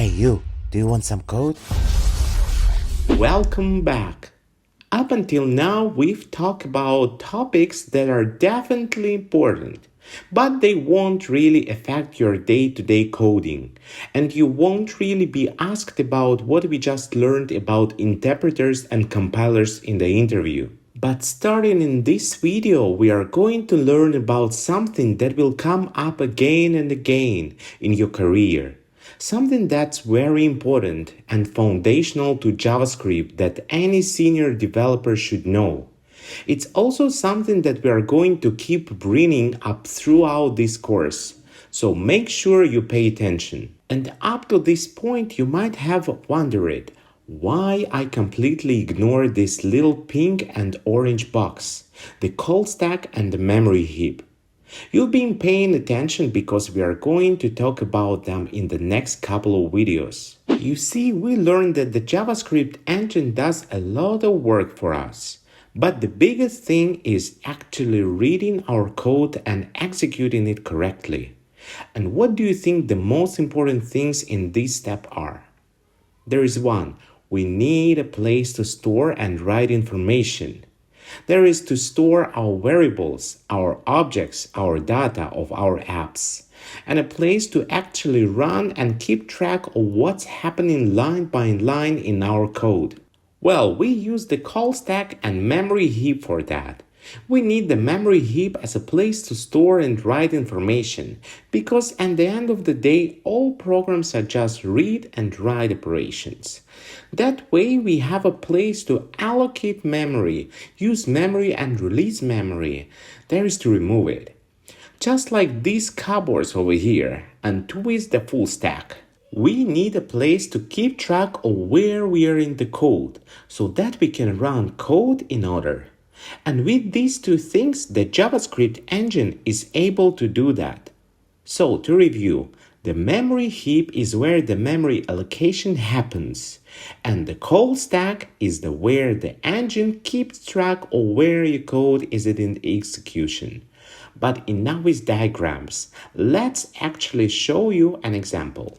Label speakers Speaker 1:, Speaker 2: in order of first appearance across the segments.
Speaker 1: Hey you, do you want some code?
Speaker 2: Welcome back. Up until now, we've talked about topics that are definitely important, but they won't really affect your day-to-day coding, and you won't really be asked about what we just learned about interpreters and compilers in the interview. But starting in this video, we are going to learn about something that will come up again and again in your career. Something that's very important and foundational to JavaScript that any senior developer should know. It's also something that we are going to keep bringing up throughout this course, so make sure you pay attention. And up to this point, you might have wondered why I completely ignored this little pink and orange box, the call stack and the memory heap. You've been paying attention because we are going to talk about them in the next couple of videos. You see, we learned that the JavaScript engine does a lot of work for us. But the biggest thing is actually reading our code and executing it correctly. And what do you think the most important things in this step are? There is one. We need a place to store and write information. There is to store our variables, our objects, our data of our apps, and a place to actually run and keep track of what's happening line by line in our code. Well, we use the call stack and memory heap for that. We need the memory heap as a place to store and write information because at the end of the day, all programs are just read and write operations. That way, we have a place to allocate memory, use memory and release memory. There is to remove it. Just like these cupboards over here and twist the full stack. We need a place to keep track of where we are in the code so that we can run code in order. And with these two things, the JavaScript engine is able to do that. So to review, the memory heap is where the memory allocation happens, and the call stack is where the engine keeps track of where your code is in execution. But enough with diagrams. Let's actually show you an example.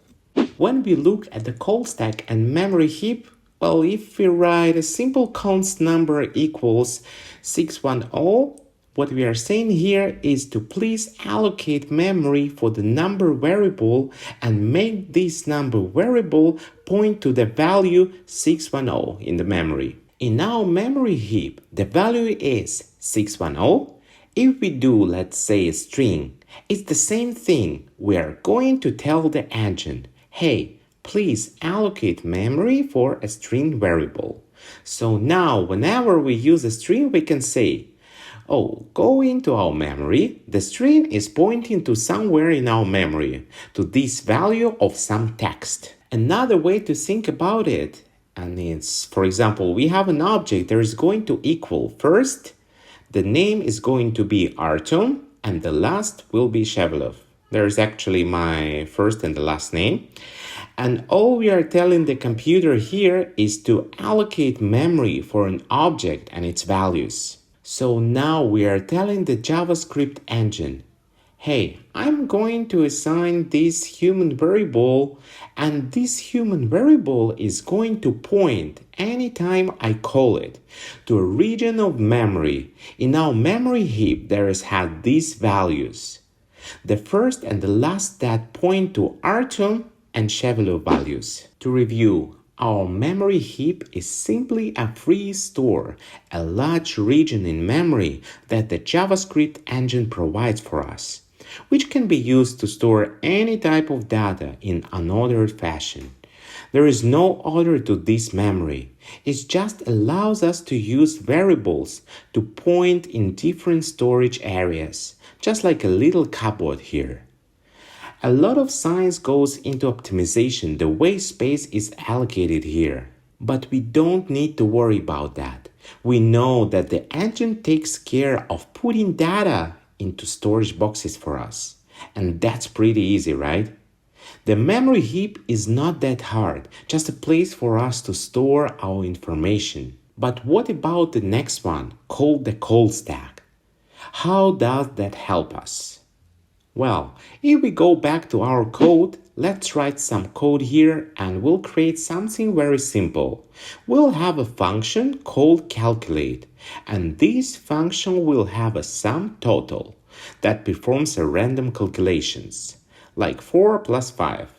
Speaker 2: When we look at the call stack and memory heap, well, if we write a simple const number equals 610, what we are saying here is to please allocate memory for the number variable and make this number variable point to the value 610 in the memory. In our memory heap, the value is 610. If we do, let's say, a string, it's the same thing. We are going to tell the engine, hey, please allocate memory for a string variable. So now, whenever we use a string, we can say, oh, go into our memory. The string is pointing to somewhere in our memory, to this value of some text. Another way to think about it, and it's, for example, we have an object that is going to equal first, the name is going to be Artem, and the last will be Shevelov. There's actually my first and the last name. And all we are telling the computer here is to allocate memory for an object and its values. So now we are telling the JavaScript engine, hey, I'm going to assign this human variable, and this human variable is going to point anytime I call it to a region of memory. In our memory heap, there is had these values. The first and the last that point to Artem and Shevelov values. To review, our memory heap is simply a free store, a large region in memory that the JavaScript engine provides for us, which can be used to store any type of data in unordered fashion. There is no order to this memory. It just allows us to use variables to point in different storage areas, just like a little cupboard here. A lot of science goes into optimization the way space is allocated here. But we don't need to worry about that. We know that the engine takes care of putting data into storage boxes for us. And that's pretty easy, right? The memory heap is not that hard, just a place for us to store our information. But what about the next one, called the call stack? How does that help us? Well, if we go back to our code, let's write some code here and we'll create something very simple. We'll have a function called calculate, and this function will have a sum total that performs a random calculations, like 4 plus 5.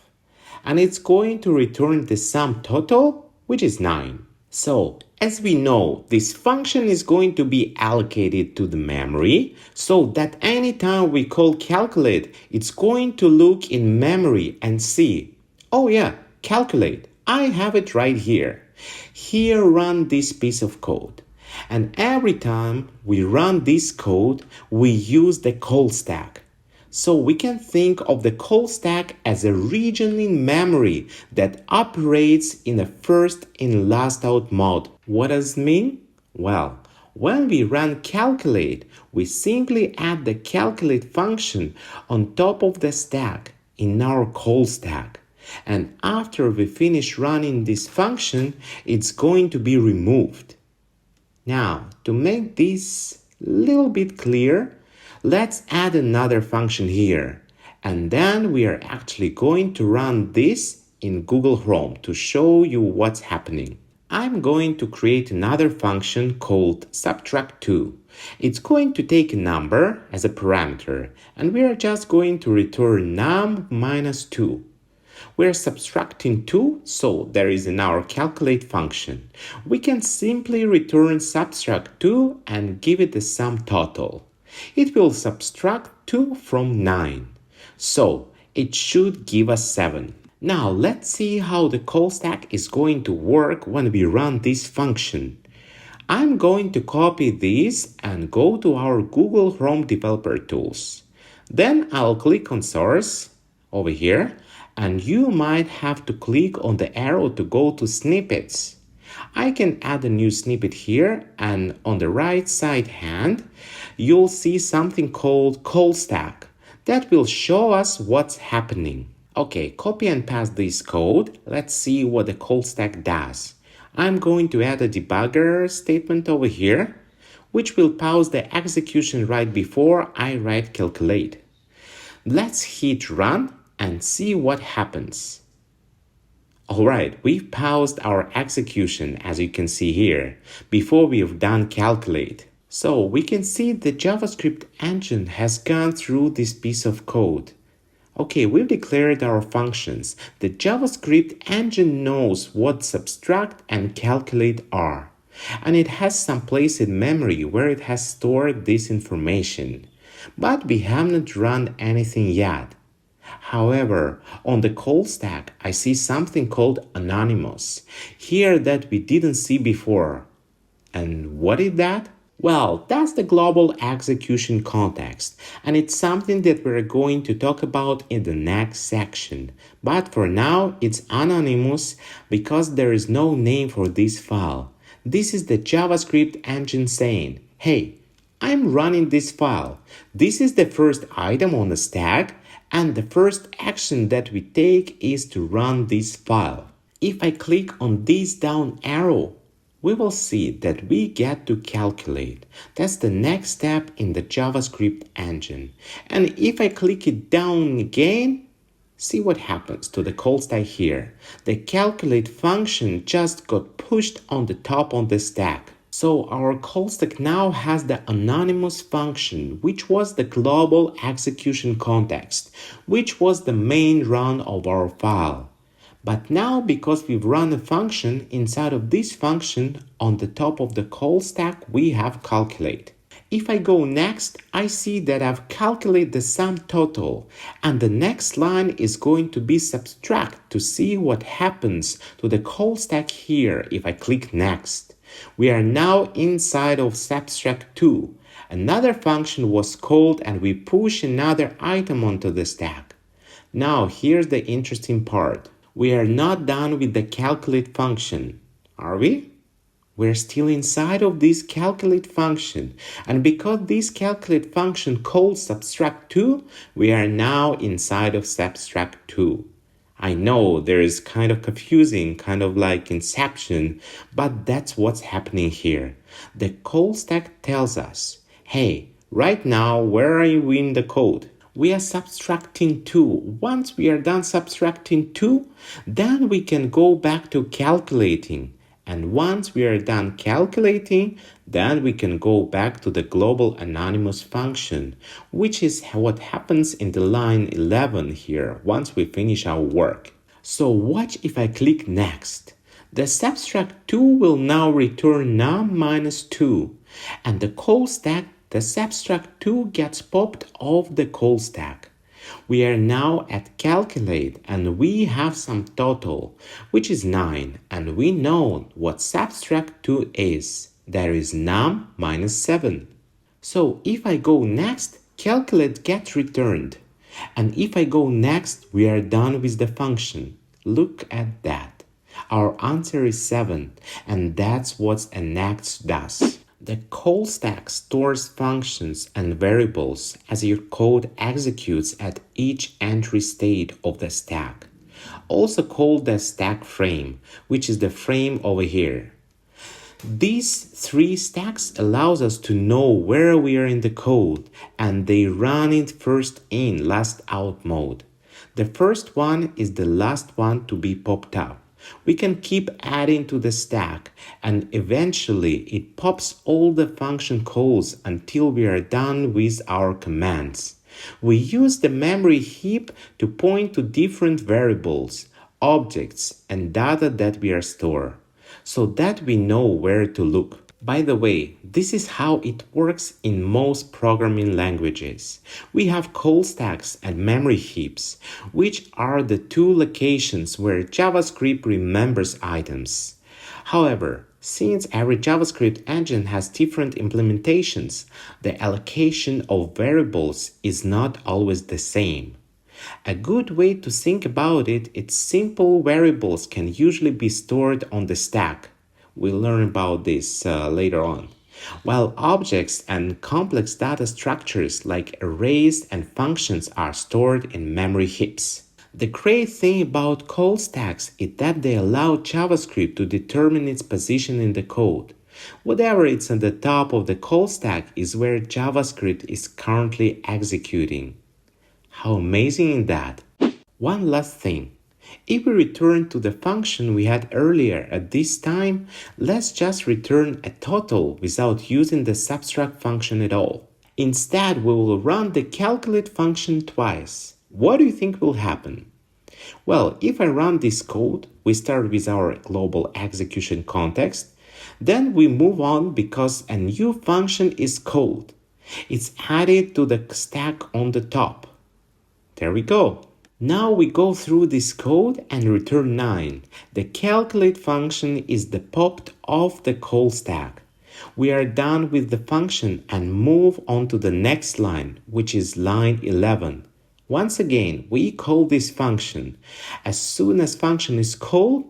Speaker 2: And it's going to return the sum total, which is 9. So, as we know, this function is going to be allocated to the memory so that anytime we call calculate, it's going to look in memory and see, oh yeah, calculate, I have it right here. Here run this piece of code. And every time we run this code, we use the call stack. So we can think of the call stack as a region in memory that operates in a first in last out mode. What does it mean? Well, when we run calculate, we simply add the calculate function on top of the stack in our call stack. And after we finish running this function, it's going to be removed. Now, to make this a little bit clear, let's add another function here, and then we are actually going to run this in Google Chrome to show you what's happening. I'm going to create another function called subtract2. It's going to take a number as a parameter, and we are just going to return num minus 2. We're subtracting 2, so there is in our calculate function. We can simply return subtract 2 and give it the sum total. It will subtract 2 from 9. So it should give us 7. Now let's see how the call stack is going to work when we run this function. I'm going to copy this and go to our Google Chrome Developer Tools. Then I'll click on Source over here, and you might have to click on the arrow to go to Snippets. I can add a new snippet here, and on the right side hand, you'll see something called call stack that will show us what's happening. Okay, copy and paste this code. Let's see what the call stack does. I'm going to add a debugger statement over here, which will pause the execution right before I write calculate. Let's hit run and see what happens. Alright, we've paused our execution, as you can see here, before we've done calculate. So we can see the JavaScript engine has gone through this piece of code. Okay, we've declared our functions. The JavaScript engine knows what subtract and calculate are. And it has some place in memory where it has stored this information. But we haven't run anything yet. However, on the call stack, I see something called anonymous here that we didn't see before. And what is that? Well, that's the global execution context, and it's something that we're going to talk about in the next section. But for now, it's anonymous because there is no name for this file. This is the JavaScript engine saying, hey, I'm running this file. This is the first item on the stack, and the first action that we take is to run this file. If I click on this down arrow, we will see that we get to calculate. That's the next step in the JavaScript engine. And if I click it down again, see what happens to the call stack here. The calculate function just got pushed on the top of the stack. So our call stack now has the anonymous function, which was the global execution context, which was the main run of our file. But now, because we've run a function, inside of this function, on the top of the call stack, we have calculate. If I go next, I see that I've calculated the sum total, and the next line is going to be subtract to see what happens to the call stack here if I click next. We are now inside of subtract2. Another function was called and we push another item onto the stack. Now here's the interesting part. We are not done with the calculate function, are we? We're still inside of this calculate function, and because this calculate function calls subtract2, we are now inside of subtract2. I know there is kind of confusing, kind of like inception, but that's what's happening here. The call stack tells us, hey, right now, where are you in the code? we are subtracting 2. Once we are done subtracting 2, then we can go back to calculating. And once we are done calculating, then we can go back to the global anonymous function, which is what happens in the line 11 here once we finish our work. So watch if I click next. The subtract 2 will now return num minus 2, and the call stack, the subtract 2 gets popped off the call stack. We are now at calculate and we have some total, which is 9, and we know what subtract 2 is. There is num minus 7. So if I go next, calculate gets returned. And if I go next, we are done with the function. Look at that. Our answer is 7, and that's what an act does. The call stack stores functions and variables as your code executes at each entry state of the stack, also called the stack frame, which is the frame over here. These 3 stacks allows us to know where we are in the code, and they run in first in, last out mode. The first one is the last one to be popped up. We can keep adding to the stack, and eventually it pops all the function calls until we are done with our commands. We use the memory heap to point to different variables, objects, and data that we are storing, so that we know where to look. By the way, this is how it works in most programming languages. We have call stacks and memory heaps, which are the 2 locations where JavaScript remembers items. However, since every JavaScript engine has different implementations, the allocation of variables is not always the same. A good way to think about it is simple variables can usually be stored on the stack. We'll learn about this later on. While objects and complex data structures like arrays and functions are stored in memory heaps. The great thing about call stacks is that they allow JavaScript to determine its position in the code. Whatever is at the top of the call stack is where JavaScript is currently executing. How amazing is that? One last thing. If we return to the function we had earlier at this time, let's just return a total without using the subtract function at all. Instead, we will run the calculate function twice. What do you think will happen? Well, if I run this code, we start with our global execution context, then we move on because a new function is called. It's added to the stack on the top. There we go. Now we go through this code and return 9. The calculate function is the popped off the call stack. We are done with the function and move on to the next line, which is line 11. Once again, we call this function. As soon as function is called,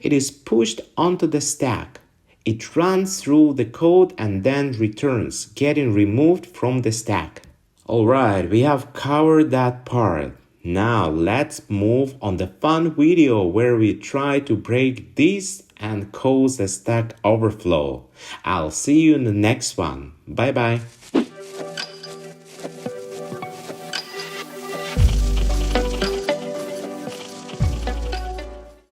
Speaker 2: it is pushed onto the stack. It runs through the code and then returns, getting removed from the stack. Alright, we have covered that part. Now let's move on the fun video where we try to break this and cause a stack overflow. I'll see you in the next one. Bye bye.